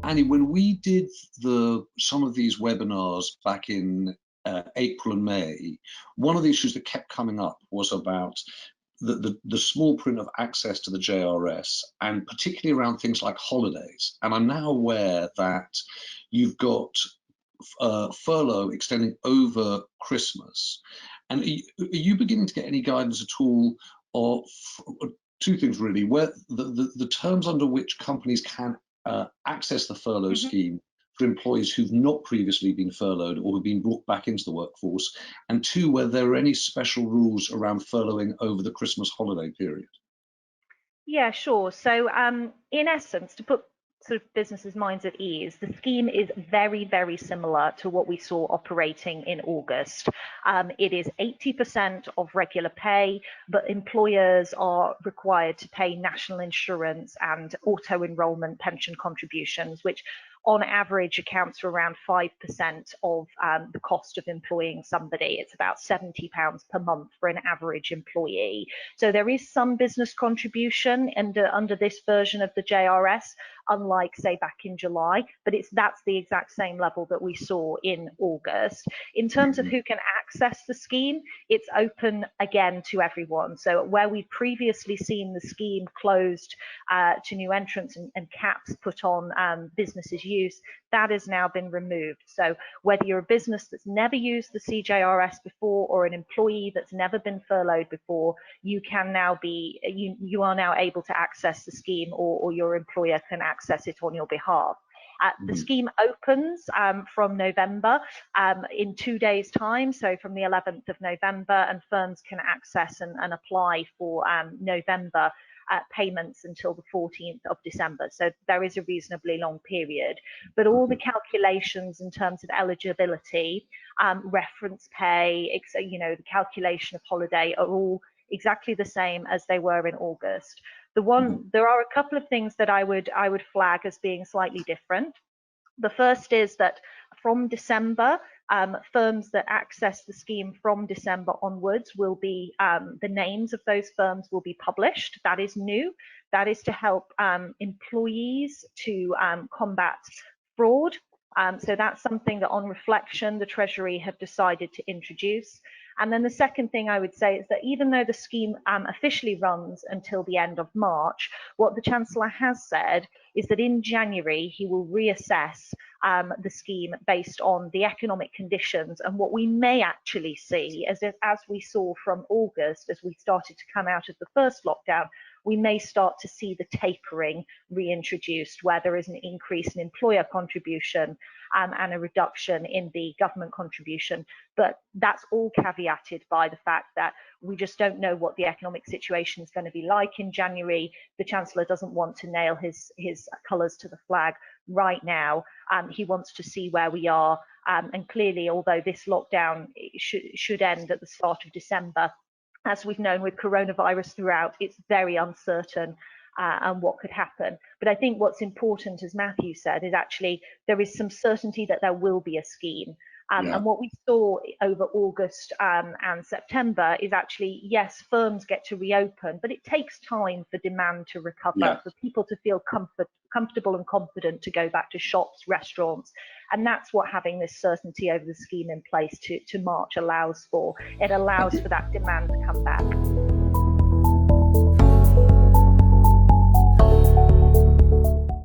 Annie, when we did some of these webinars back in April and May, one of the issues that kept coming up was about the small print of access to the JRS, and particularly around things like holidays. And I'm now aware that you've got furlough extending over Christmas. And are you beginning to get any guidance at all, or two things really, where the terms under which companies can access the furlough scheme for employees who've not previously been furloughed or who've been brought back into the workforce, and two, whether there are any special rules around furloughing over the Christmas holiday period? Yeah, sure. So in essence, to put sort of businesses' minds at ease, the scheme is very, very similar to what we saw operating in August. It is 80% of regular pay, but employers are required to pay national insurance and auto-enrollment pension contributions, which on average accounts for around 5% of the cost of employing somebody. It's about £70 per month for an average employee. So there is some business contribution under this version of the JRS, unlike say back in July, but that's the exact same level that we saw in August. In terms of who can access the scheme, it's open again to everyone. So where we've previously seen the scheme closed to new entrants and caps put on businesses' use, that has now been removed. So whether you're a business that's never used the CJRS before or an employee that's never been furloughed before, you can now you are now able to access the scheme, or your employer can access it on your behalf. The scheme opens from November in 2 days' time, so from the 11th of November, and firms can access and apply for November payments until the 14th of December. So there is a reasonably long period, but all the calculations in terms of eligibility, reference pay, the calculation of holiday are all exactly the same as they were in August. There are a couple of things that I would flag as being slightly different. The first is that from December, firms that access the scheme from December onwards will be, the names of those firms will be published. That is new. That is to help employees to combat fraud. So that's something that on reflection, the Treasury have decided to introduce. And then the second thing I would say is that even though the scheme officially runs until the end of March, what the Chancellor has said is that in January he will reassess the scheme based on the economic conditions, and what we may actually see, as we saw from August, as we started to come out of the first lockdown, we may start to see the tapering reintroduced, where there is an increase in employer contribution and a reduction in the government contribution. But that's all caveated by the fact that we just don't know what the economic situation is going to be like in January. The Chancellor doesn't want to nail his colours to the flag right now. He wants to see where we are. And clearly, although this lockdown should end at the start of December, as we've known with coronavirus throughout, it's very uncertain and what could happen. But I think what's important, as Matthew said, is actually there is some certainty that there will be a scheme. And what we saw over August and September is actually, yes, firms get to reopen, but it takes time for demand to recover, for people to feel comfortable and confident to go back to shops, restaurants. And that's what having this certainty over the scheme in place to March allows for. It allows for that demand to come back.